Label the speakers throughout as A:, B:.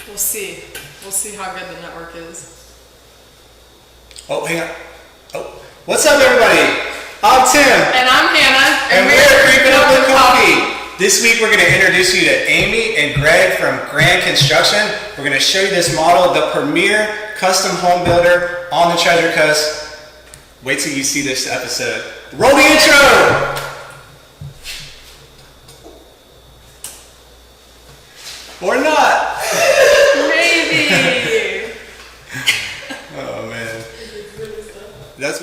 A: We'll see. We'll see how good the network is.
B: Oh, hang on. Oh, what's up, everybody? I'm Tim.
A: And I'm Hannah.
B: And we're Creeping Up with Coffee. This week, we're going to introduce you to Amy and Greg from Grande Construction. We're going to show you this model, the premier custom home builder on the Treasure Coast. Wait till you see this episode. Roll the intro! Or not.
A: Maybe.
B: Oh, man. That's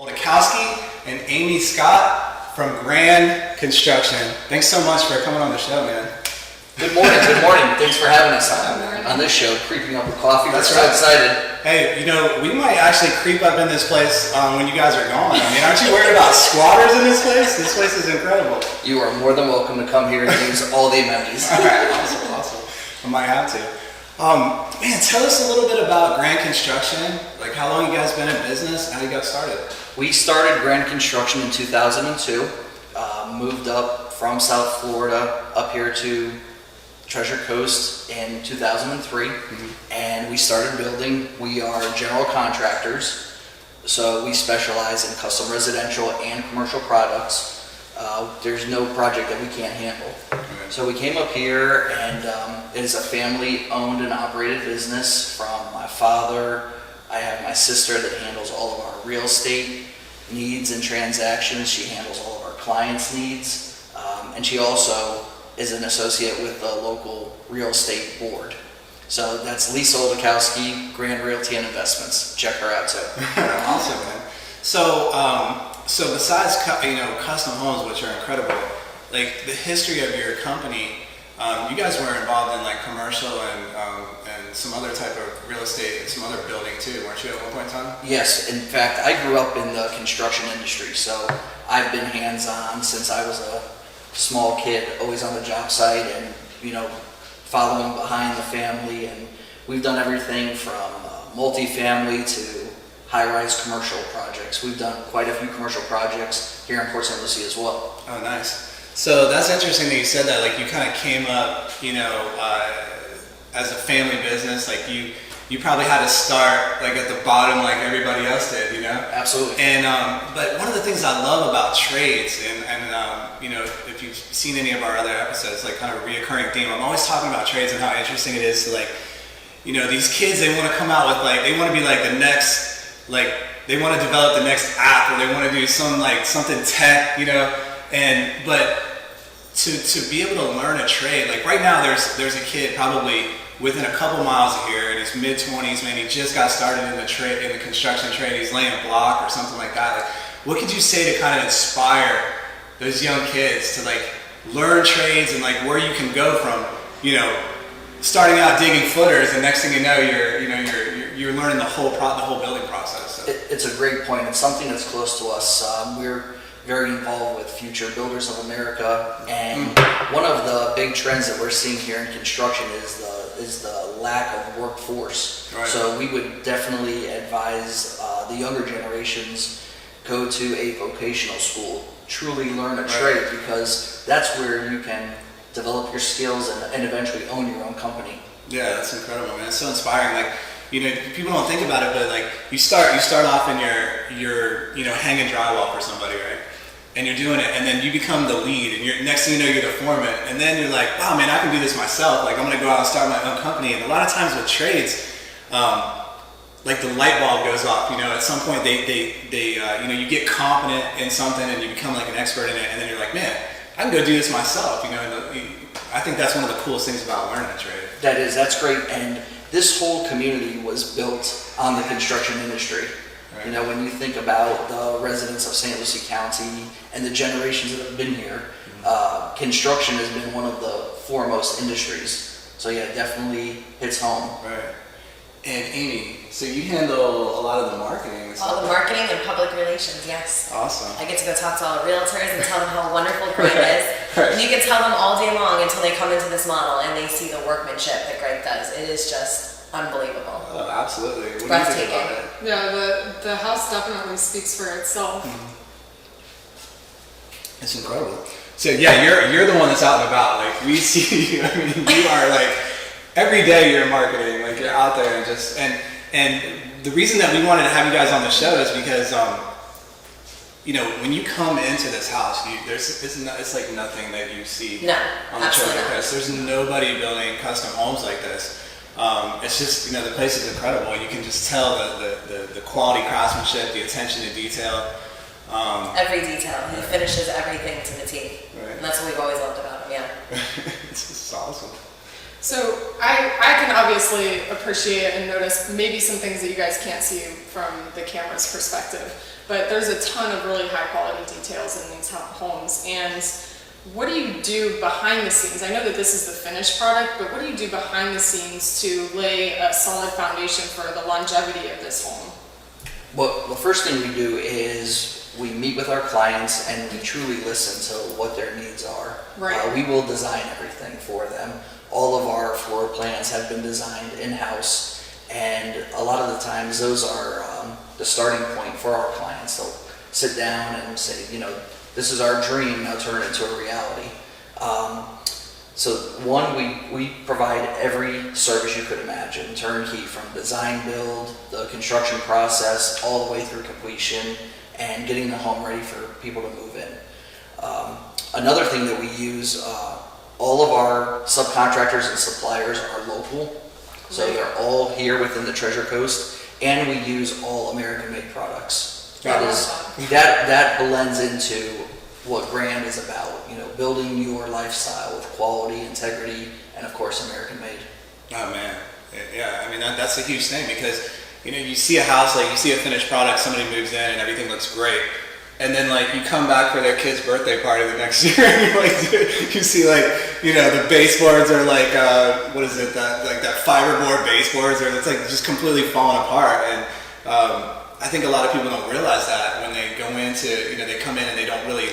B: Oldakowski and Amy Scott from Grande Construction. Thanks so much for coming on the show, man.
C: Good morning, good morning. Thanks for having us on this show, Creeping Up with Coffee.
B: That's
C: We're
B: right.
C: so excited.
B: Hey, you know, we might actually creep up in this place when you guys are gone. I mean, aren't you worried about squatters in this place? This place is incredible.
C: You are more than welcome to come here and use all the amenities.
B: All right, awesome. I might have to. Man, tell us a little bit about Grande Construction. Like, how long you guys been in business? How you got started?
C: We started Grande Construction in 2002, moved up from South Florida up here to Treasure Coast in 2003, and we started building. We are general contractors, so we specialize in custom residential and commercial products. There's no project that we can't handle. So we came up here, and it is a family-owned and operated business from my father. I have my sister that handles all of our real estate needs and transactions. She handles all of our clients' needs, and she also is an associate with the local real estate board. So that's Lisa Oldakowski, Grande Realty and Investments. Check her out too.
B: Awesome, man. So besides custom homes, which are incredible, like the history of your company, you guys were involved in like commercial and some other type of real estate and some other building too, weren't you at one point in time?
C: Yes, in fact, I grew up in the construction industry, so I've been hands-on since I was a small kid, always on the job site and, following behind the family. And we've done everything from multifamily to high-rise commercial projects. We've done quite a few commercial projects here in Port St. Lucie as well.
B: Oh, nice. So that's interesting that you said that. Like you kind of came up, as a family business. Like you probably had to start like at the bottom, like everybody else did.
C: Absolutely.
B: And but one of the things I love about trades, and if you've seen any of our other episodes, like kind of a reoccurring theme, I'm always talking about trades and how interesting it is to like, these kids, they want to come out with like, they want to be like the next, like they want to develop the next app, or they want to do something tech, but to be able to learn a trade, like right now there's a kid probably within a couple miles of here in his mid-20s, man, he just got started in the construction trade, he's laying a block or something like that. Like, what could you say to kind of inspire those young kids to like learn trades and like where you can go from, starting out digging footers, and next thing you know, you're learning the whole building process. So.
C: It's a great point. It's something that's close to us. We're very involved with Future Builders of America, and one of the big trends that we're seeing here in construction is the lack of workforce.
B: Right.
C: So we would definitely advise the younger generations go to a vocational school, truly learn a trade, because that's where you can develop your skills and eventually own your own company.
B: Yeah, that's incredible, man. It's so inspiring. Like, people don't think about it, but like you start off in your hanging drywall for somebody, right? And you're doing it, and then you become the lead, and next thing you know, you're the foreman, and then you're like, wow, man, I can do this myself. Like, I'm gonna go out and start my own company. And a lot of times with trades, like the light bulb goes off. You know, at some point you know, you get competent in something and you become like an expert in it, and then you're like, man, I can go do this myself. You know, and I think that's one of the coolest things about learning a trade.
C: That's great. And this whole community was built on the construction industry.
B: Right.
C: You know, when you think about the residents of St. Lucie County and the generations that have been here, construction has been one of the foremost industries. So yeah, it definitely hits home.
B: Right. And Amy, so you handle a lot of the marketing and stuff.
D: All the marketing and public relations, yes.
B: Awesome.
D: I get to go talk to all the realtors and tell them how wonderful Grande is.
B: Right.
D: And you can tell them all day long until they come into this model and they see the workmanship that Greg does. It is just unbelievable.
B: Oh, absolutely. What do you think about it?
A: Yeah, the house definitely speaks for itself.
B: It's incredible. So yeah, you're the one that's out and about. Like we see you. I mean, you are like every day you're marketing. Like you're out there and just and the reason that we wanted to have you guys on the show is because you know, when you come into this house, it's like nothing that you see on the Treasure Coast. There's nobody building custom homes like this. It's just, you know, the place is incredible. You can just tell the quality craftsmanship, the attention to detail.
D: Every detail. He finishes everything to the T.
B: Right.
D: And that's what we've always loved about him, yeah.
B: It's just awesome.
A: So I can obviously appreciate and notice maybe some things that you guys can't see from the camera's perspective, but there's a ton of really high quality details in these homes. And what do you do behind the scenes? I know that this is the finished product, but what do you do behind the scenes to lay a solid foundation for the longevity of this home?
C: Well, the first thing we do is we meet with our clients and we truly listen to what their needs are.
A: Right.
C: We will design everything for them. All of our floor plans have been designed in-house, and a lot of the times those are the starting point for our clients. They'll sit down and say, you know, this is our dream, now turn it into a reality. So one, we provide every service you could imagine, turnkey, from design build, the construction process, all the way through completion, and getting the home ready for people to move in. Another thing that we use, all of our subcontractors and suppliers are local, so they're all here within the Treasure Coast, and we use all American-made products. That blends into what Grande is about, you know, building your lifestyle with quality, integrity, and of course American-made.
B: Oh man, yeah. I mean that's a huge thing because, you know, you see a house, like you see a finished product, somebody moves in and everything looks great. And then like you come back for their kid's birthday party the next year and you're like, you see like, you know, the baseboards are like, what is it, that fiberboard baseboards, or it's like just completely falling apart. And I think a lot of people don't realize that when they go into, you know, they come in and they don't really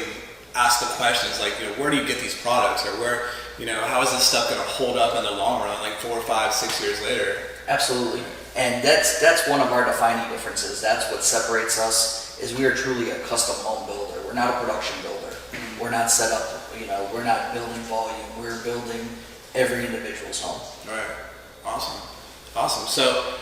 B: ask the questions like, you know, where do you get these products, or where, you know, how is this stuff going to hold up in the long run, like 4, 5, 6 years later?
C: Absolutely. And that's one of our defining differences. That's what separates us, is we are truly a custom home builder. We're not a production builder. We're not set up, you know, we're not building volume. We're building every individual's home.
B: All right. Awesome. So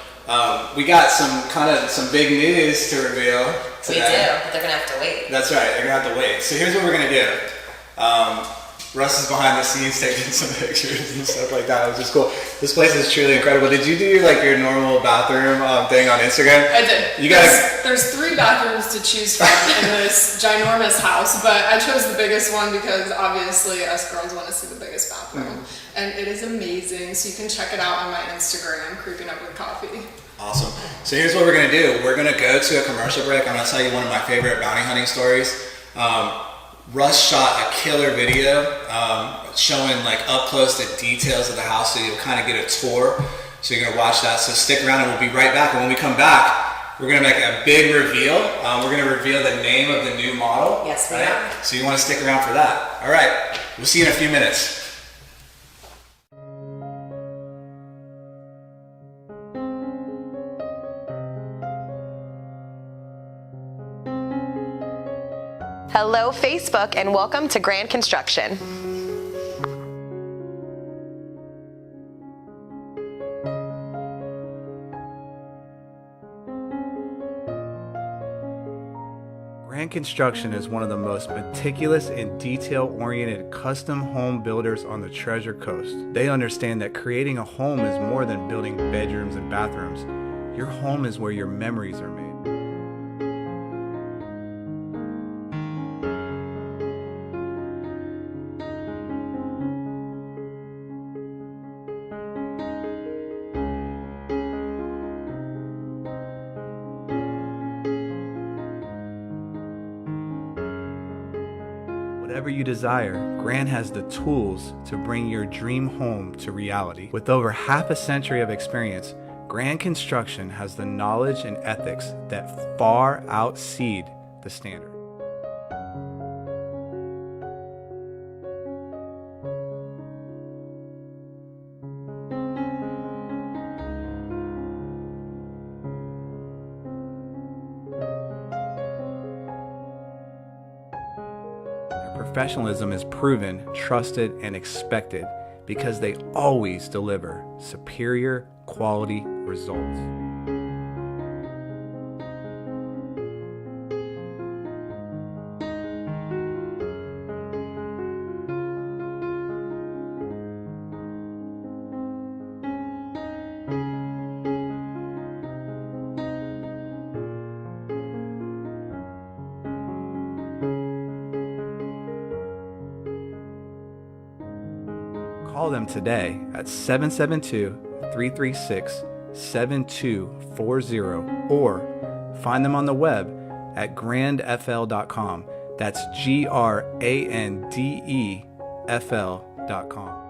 B: we got some big news to reveal today.
D: We do, but they're gonna have to wait.
B: That's right. They're gonna have to wait. So here's what we're gonna do. Russ is behind the scenes taking some pictures and stuff like that, which is cool. This place is truly incredible. Did you do like your normal bathroom thing on Instagram?
A: I did. There's 3 bathrooms to choose from in this ginormous house, but I chose the biggest one because obviously us girls want to see the biggest bathroom. And it is amazing, so you can check it out on my Instagram, Creeping Up with Coffee.
B: Awesome. So here's what we're gonna do. We're gonna go to a commercial break. I'm gonna tell you one of my favorite bounty hunting stories. Russ shot a killer video showing like up close the details of the house, so you'll kind of get a tour. So you're gonna watch that. So stick around and we'll be right back. And when we come back, we're gonna make a big reveal. We're gonna reveal the name of the new model.
D: Yes, we are.
B: So you want to stick around for that. All right. We'll see you in a few minutes.
E: Hello, Facebook, and welcome to Grande Construction.
F: Grande Construction is one of the most meticulous and detail-oriented custom home builders on the Treasure Coast. They understand that creating a home is more than building bedrooms and bathrooms. Your home is where your memories are made. Whatever you desire, Grande has the tools to bring your dream home to reality. With over half a century of experience, Grande Construction has the knowledge and ethics that far exceed the standard. Professionalism is proven, trusted, and expected because they always deliver superior quality results. Call them today at 772-336-7240 or find them on the web at grandefl.com. That's GRANDEFL.com.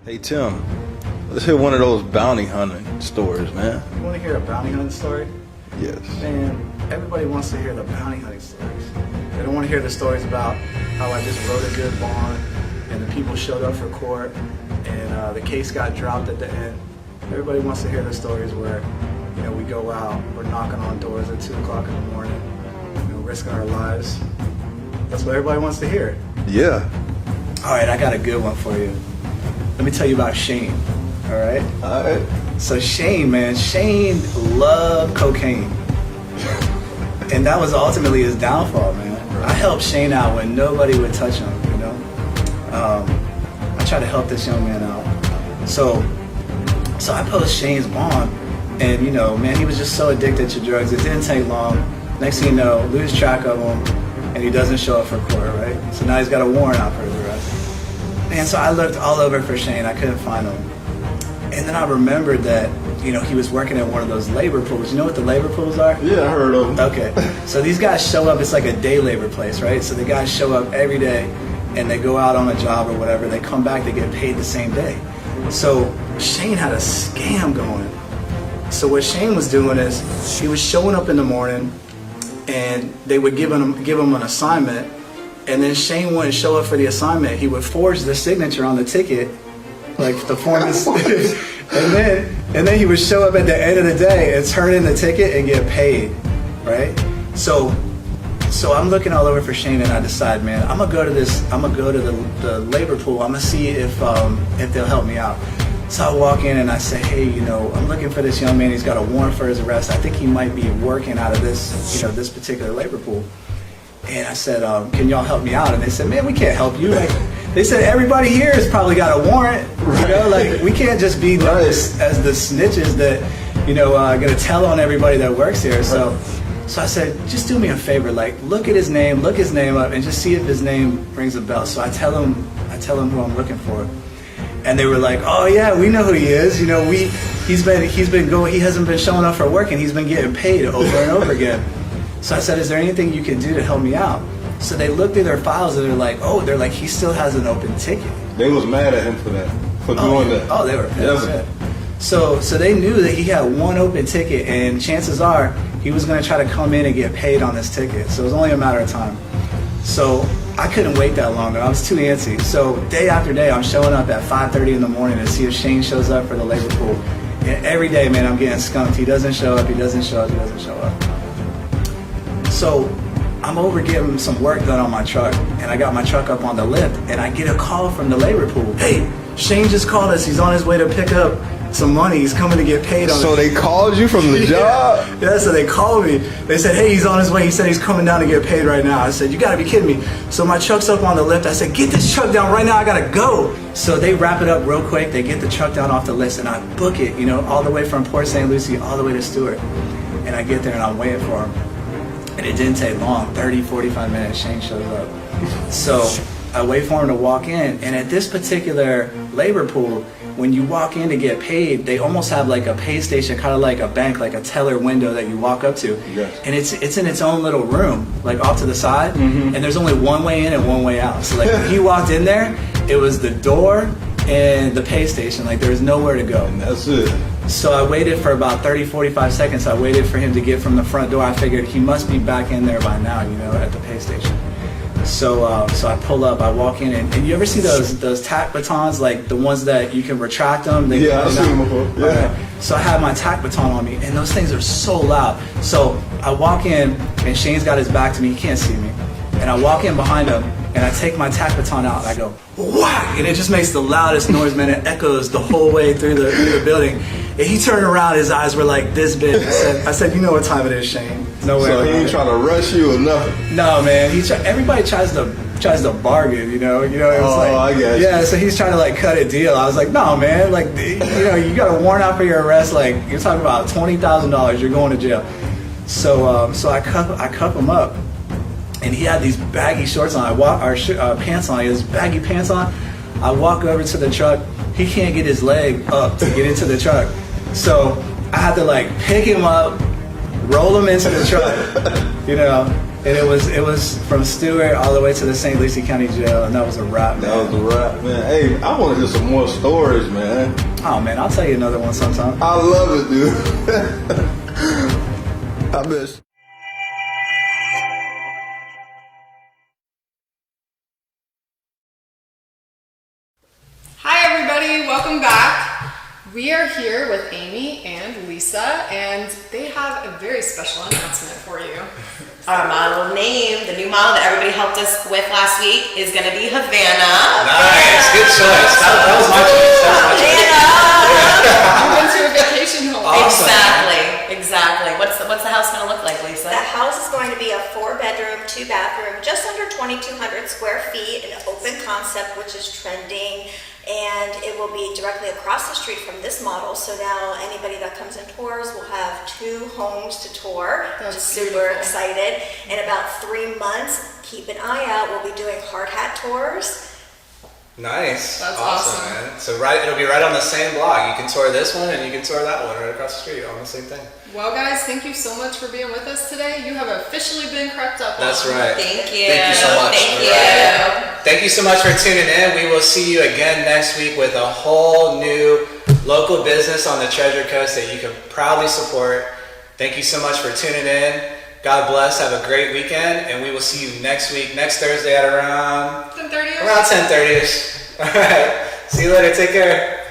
G: Hey Tim, let's hit one of those bounty hunting stories, man.
F: You want to hear a bounty hunting story?
G: Yes.
F: Man, everybody wants to hear the bounty hunting stories. They don't want to hear the stories about how I just wrote a good bond and the people showed up for court and the case got dropped at the end. Everybody wants to hear the stories where, you know, we go out, we're knocking on doors at 2 o'clock in the morning, you know, risking our lives. That's what everybody wants to hear.
G: Yeah.
F: All right, I got a good one for you. Let me tell you about Shane, all right?
G: All right.
F: So Shane, man, Shane loved cocaine. And that was ultimately his downfall, man. I helped Shane out when nobody would touch him, you know? I tried to help this young man out. So I post Shane's bond, and you know, man, he was just so addicted to drugs, it didn't take long. Next thing you know, lose track of him, and he doesn't show up for court, right? So now he's got a warrant out for his arrest. And so I looked all over for Shane, I couldn't find him. And then I remembered that, you know, he was working at one of those labor pools. You know what the labor pools are?
G: Yeah, I heard of them.
F: Okay, so these guys show up, it's like a day labor place, right? So the guys show up every day and they go out on a job or whatever, they come back, they get paid the same day. So Shane had a scam going. So what Shane was doing is he was showing up in the morning and they would give him an assignment, and then Shane wouldn't show up for the assignment. He would forge the signature on the ticket, like the form is, and then he would show up at the end of the day and turn in the ticket and get paid, right? So I'm looking all over for Shane, and I decide, man, I'm gonna go to the labor pool. I'm gonna see if they'll help me out. So I walk in and I say, hey, you know, I'm looking for this young man. He's got a warrant for his arrest. I think he might be working out of this, you know, this particular labor pool. And I said, can y'all help me out? And they said, man, we can't help you. Like, they said, everybody here has probably got a warrant. You know, like, we can't just be known as the snitches that, you know, gonna tell on everybody that works here. So I said, just do me a favor, like, look his name up, and just see if his name rings a bell. So I tell him who I'm looking for. And they were like, oh yeah, we know who he is. You know, he hasn't been showing up for work, and he's been getting paid over and over again. So I said, is there anything you can do to help me out? So they looked through their files and they're like, he still has an open ticket.
G: They was mad at him for that, doing that.
F: Oh, they were pissed. Yeah. So they knew that he had one open ticket, and chances are he was going to try to come in and get paid on this ticket. So it was only a matter of time. So I couldn't wait that long. I was too antsy. So day after day, I'm showing up at 5:30 in the morning to see if Shane shows up for the labor pool. And every day, man, I'm getting skunked. He doesn't show up, he doesn't show up, he doesn't show up. So I'm over getting some work done on my truck, and I got my truck up on the lift, and I get a call from the labor pool. Hey, Shane just called us. He's on his way to pick up some money. He's coming to get paid on
G: So
F: it.
G: they called you from the job?
F: Yeah, so they called me. They said, hey, he's on his way. He said he's coming down to get paid right now. I said, you gotta be kidding me. So my truck's up on the lift. I said, get this truck down right now. I gotta go. So they wrap it up real quick. They get the truck down off the list, and I book it, you know, all the way from Port St. Lucie all the way to Stewart. And I get there and I'm waiting for him. And it didn't take long, 30, 45 minutes, Shane shows up. So I wait for him to walk in, and at this particular labor pool, when you walk in to get paid, they almost have like a pay station, kind of like a bank, like a teller window that you walk up to.
G: Yes.
F: And it's in its own little room, like off to the side, and there's only one way in and one way out. So like when he walked in there, it was the door and the pay station, like there was nowhere to go.
G: And that's it.
F: So I waited for about 30, 45 seconds. I waited for him to get from the front door. I figured he must be back in there by now, you know, at the pay station. So I pull up, I walk in, and you ever see those tack batons, like the ones that you can retract them? They
G: Yeah, I've seen them before. Yeah.
F: Okay. So I had my tack baton on me, and those things are so loud. So I walk in, and Shane's got his back to me. He can't see me. And I walk in behind him, and I take my tack baton out, and I go, whack! And it just makes the loudest noise, man. It echoes the whole way through the building. And he turned around, his eyes were like this big. I said, you know what time it is, Shane. No way.
G: So he ain't trying to rush you or nothing.
F: No, man. Everybody tries to bargain, you know. It was
G: I got you.
F: Yeah, so he's trying to like cut a deal. I was like, no, man. Like, you know, you got a warrant out for your arrest. Like, you're talking about $20,000. You're going to jail. So I cuff him up, and he had these baggy shorts on. Pants on. He has baggy pants on. I walk over to the truck. He can't get his leg up to get into the truck. So I had to like pick him up, roll him into the truck, you know. And it was from Stewart all the way to the St. Lucie County Jail, and that was a wrap, man.
G: That was a wrap, man. Hey, I want to hear some more stories, man.
F: Oh man, I'll tell you another one sometime.
G: I love it, dude. I miss.
A: Hi everybody, welcome back. We are here with Amy and Lisa, and they have a very special announcement for you.
D: Our model name, the new model that everybody helped us with last week, is going to be Havana.
B: Nice, good choice. That was my choice.
A: You went to a vacation home.
B: Awesome.
D: Exactly. What's the house going to look like, Lisa?
H: The house is going to be a 4-bedroom, 2-bathroom, just under 2,200 square feet, an open concept, which is trending, and it will be directly across the street from this model. So now anybody that comes and tours will have 2 homes to tour.
A: That's
H: Just super
A: beautiful.
H: excited. In about 3 months, keep an eye out. We'll be doing hard hat tours.
B: Nice.
A: That's
B: awesome,
A: awesome.
B: man. So it'll be right on the same block. You can tour this one and you can tour that one right across the street on the same thing.
A: Well guys, thank you so much for being with us today. You have officially been crept up on.
B: That's right.
D: Thank you.
B: Thank you so much.
D: Thank
B: All
D: you.
B: right. Thank you so much for tuning in. We will see you again next week with a whole new local business on the Treasure Coast that you can proudly support. Thank you so much for tuning in. God bless. Have a great weekend, and we will see you next week, next Thursday at around
A: 10:30.
B: 10:30ish. All right. See you later. Take care.